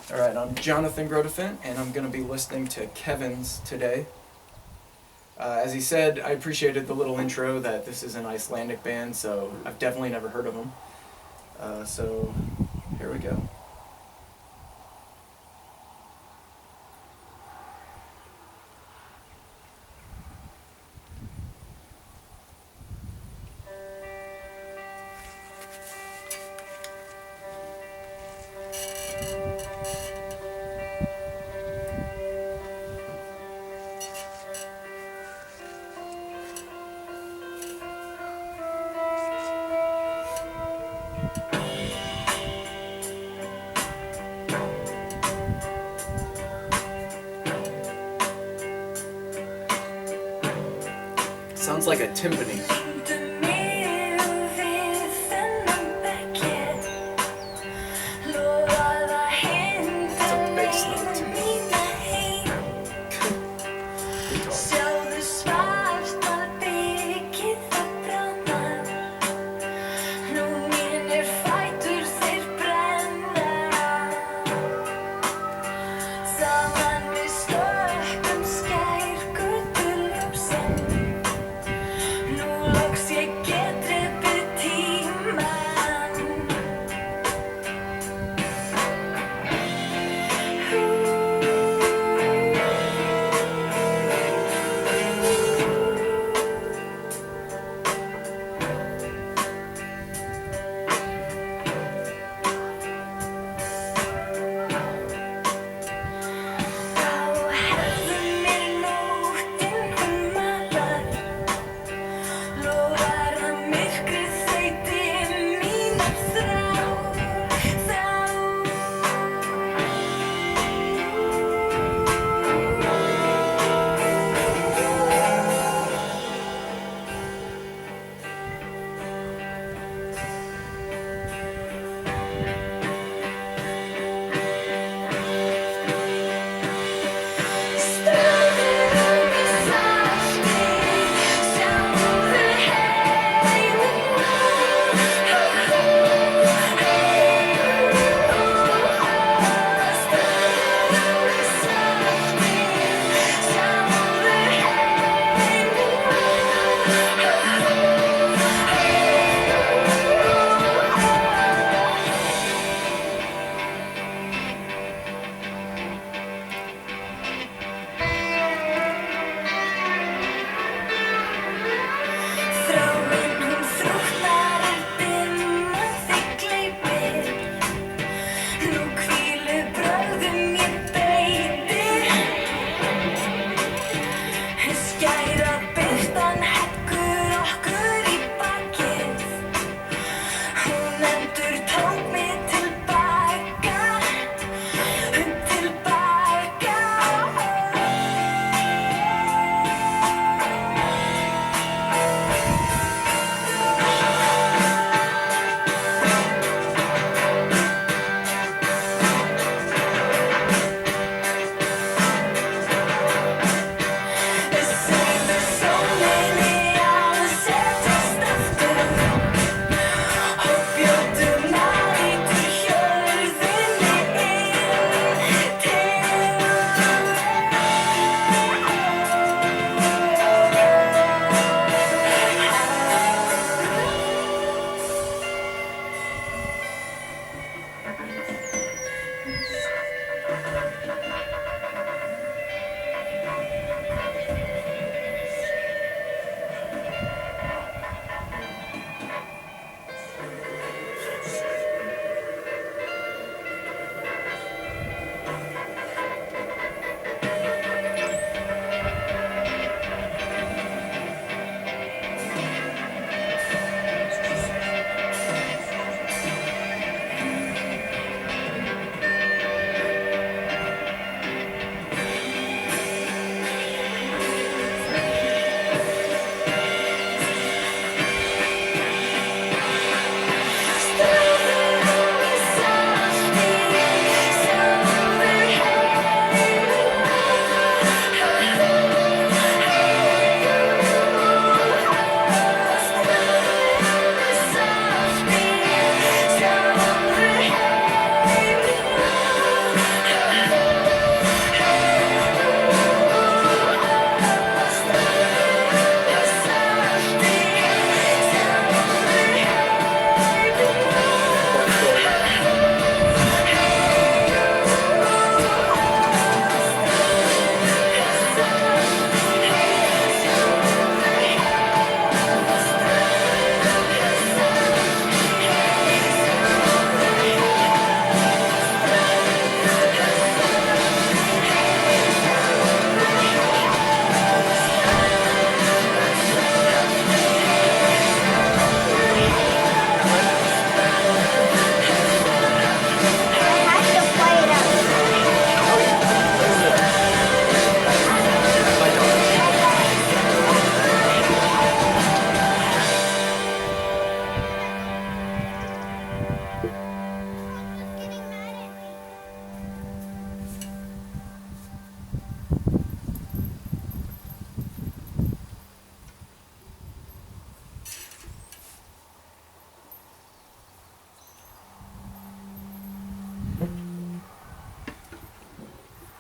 Alright, I'm Jonathan Grodefint, and I'm going to be listening to Kevin's today. As he said, I appreciated the little intro that this is an Icelandic band, so I've definitely never heard of them. So here we go. Sounds like a timpani. It's a bass note to me. Nú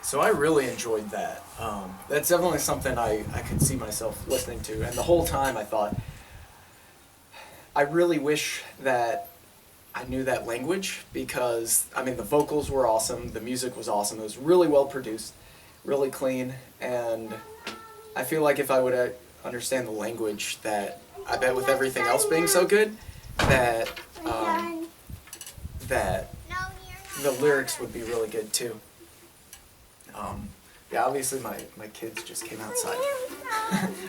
So I really enjoyed that. That's definitely something I could see myself listening to. And the whole time I thought, I really wish that I knew that language because, I mean, the vocals were awesome, the music was awesome, it was really well produced, really clean, and I feel like if I would understand the language, that I bet with everything else being so good, that that the lyrics would be really good too. Yeah, obviously my kids just came outside.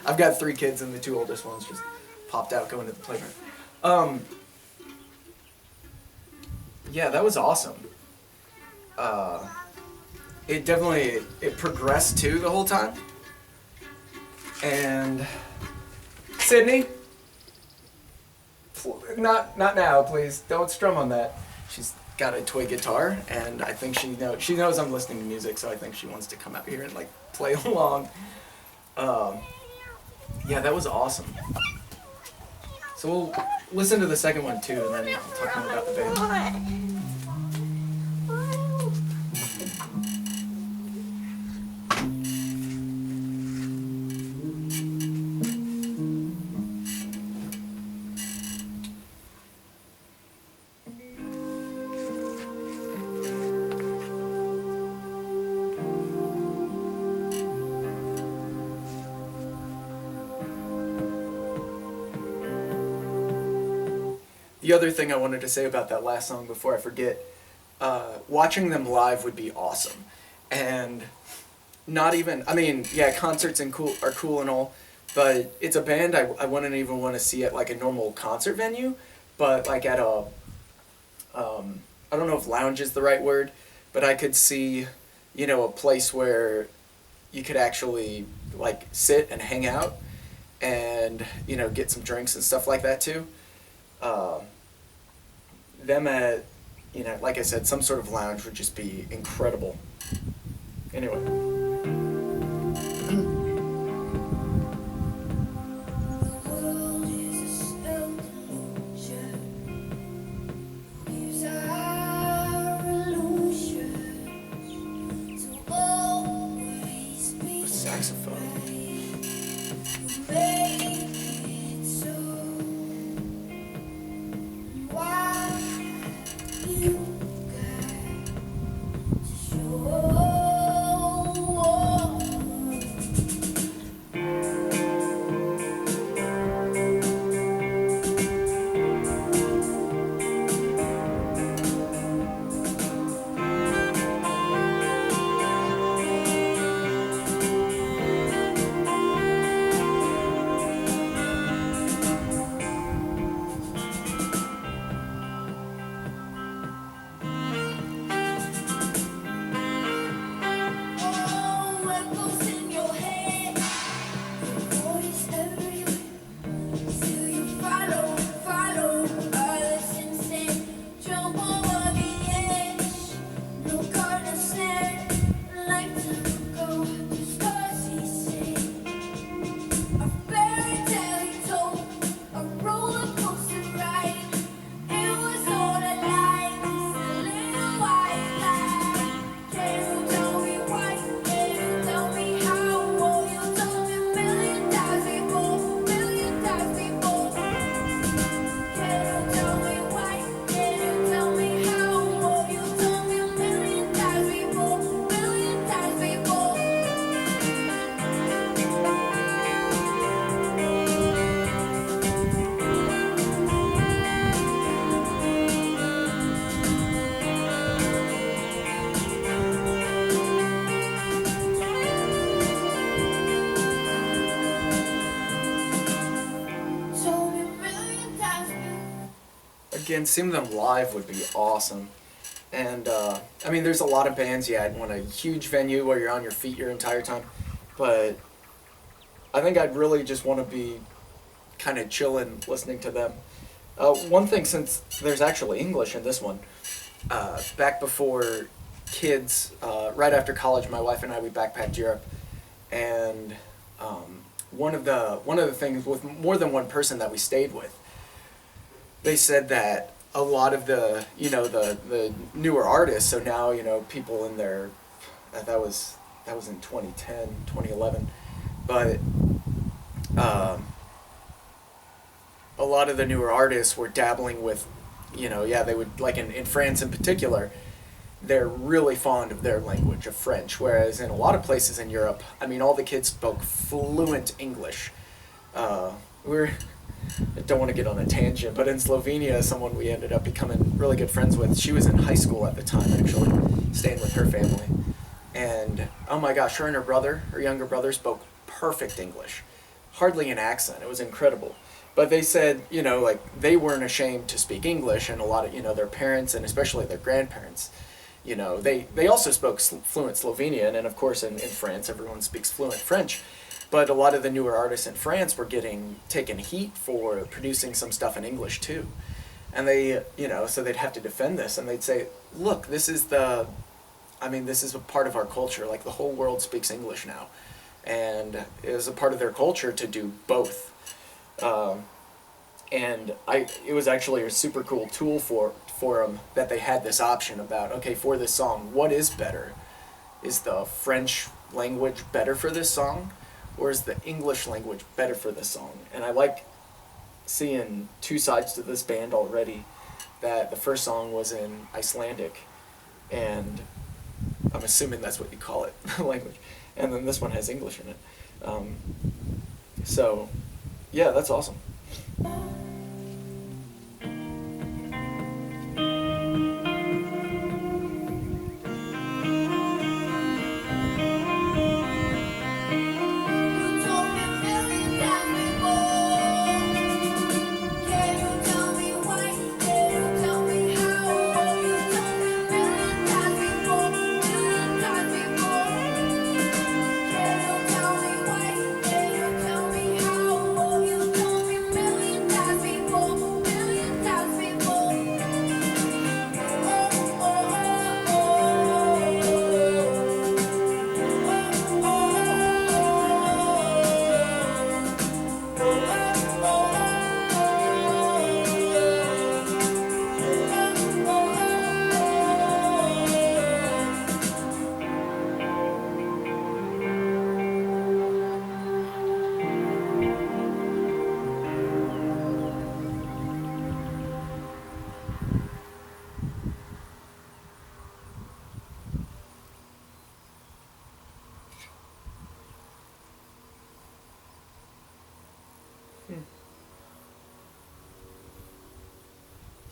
I've got 3 kids and the 2 oldest ones just popped out going to the playground. Yeah, that was awesome. It definitely, it progressed too the whole time. And Sydney, not now, please. Don't strum on that. She's got a toy guitar, and I think she knows I'm listening to music, so I think she wants to come out here and like play along. Yeah, that was awesome. So we'll listen to the second one too, and then I'll talk more about the band. The other thing I wanted to say about that last song before I forget, watching them live would be awesome. And not even, I mean, yeah, concerts are cool and all, but it's a band I wouldn't even want to see at like a normal concert venue, but like at a, I don't know if lounge is the right word, but I could see, you know, a place where you could actually like sit and hang out and, you know, get some drinks and stuff like that too. Them at, you know, like I said, some sort of lounge would just be incredible. Anyway. The saxophone. Again, seeing them live would be awesome. And, I mean, there's a lot of bands, yeah, I'd want a huge venue where you're on your feet your entire time, but I think I'd really just want to be kind of chilling listening to them. One thing, since there's actually English in this one, back before kids, right after college, my wife and I, we backpacked Europe, and one of the things with more than one person that we stayed with, they said that a lot of the, you know, the newer artists, so now, you know, people in their that was in 2010, 2011. But um, a lot of the newer artists were dabbling with, yeah, they would, like in France in particular, they're really fond of their language of French, whereas in a lot of places in Europe, I mean, all the kids spoke fluent English. We're I don't want to get on a tangent, but in Slovenia, someone we ended up becoming really good friends with, she was in high school at the time, actually, staying with her family. And oh my gosh, her and her younger brother, spoke perfect English. Hardly an accent. It was incredible. But they said, like they weren't ashamed to speak English, and a lot of, their parents and especially their grandparents, they also spoke fluent Slovenian, and of course in France, everyone speaks fluent French. But a lot of the newer artists in France were getting taken heat for producing some stuff in English too. And they, so they'd have to defend this, and they'd say, look, this is this is a part of our culture. Like the whole world speaks English now. And it was a part of their culture to do both. It was actually a super cool tool for them that they had this option about, okay, for this song, what is better? Is the French language better for this song? Or is the English language better for this song? And I like seeing two sides to this band already. That the first song was in Icelandic, and I'm assuming that's what you call it, language. And then this one has English in it. So, yeah, that's awesome.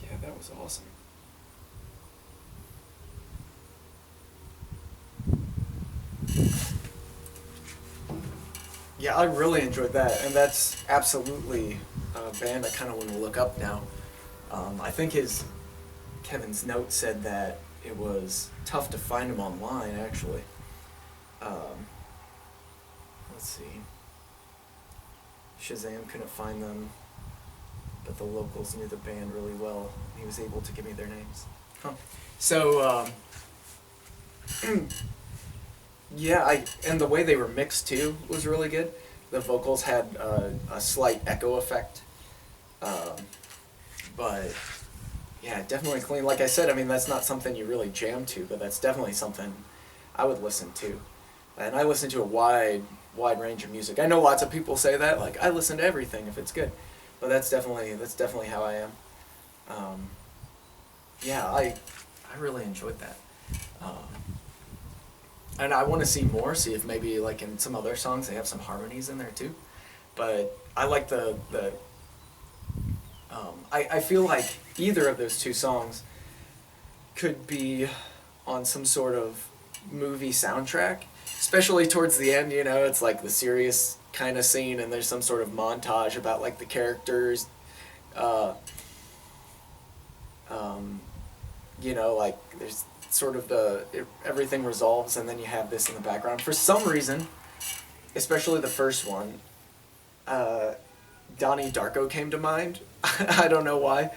Yeah, that was awesome. Yeah, I really enjoyed that, and that's absolutely a band I kind of want to look up now. I think Kevin's note said that it was tough to find them online, actually. Um, let's see. Shazam couldn't find them, but the locals knew the band really well. He was able to give me their names. Huh. So, yeah, and the way they were mixed too was really good. The vocals had a slight echo effect, but yeah, definitely clean. Like I said, I mean, that's not something you really jam to, but that's definitely something I would listen to. And I listen to a wide range of music. I know lots of people say that, like, I listen to everything if it's good, but that's definitely how I am. Yeah, I really enjoyed that. And I want to see if maybe like in some other songs they have some harmonies in there too. But I like I feel like either of those two songs could be on some sort of movie soundtrack, especially towards the end, it's like the serious kind of scene and there's some sort of montage about like the characters, like there's sort of everything resolves and then you have this in the background. For some reason, especially the first one, Donnie Darko came to mind. I don't know why.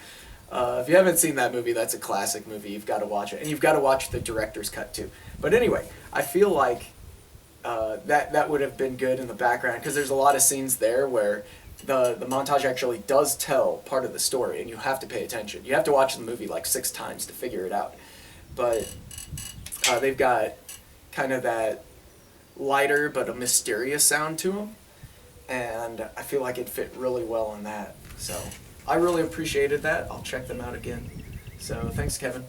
If you haven't seen that movie, that's a classic movie. You've got to watch it. And you've got to watch the director's cut too. But anyway, I feel like that would have been good in the background because there's a lot of scenes there where the montage actually does tell part of the story and you have to pay attention. You have to watch the movie like 6 times to figure it out. But they've got kind of that lighter but a mysterious sound to them, and I feel like it fit really well on that. So I really appreciated that. I'll check them out again. So thanks, Kevin.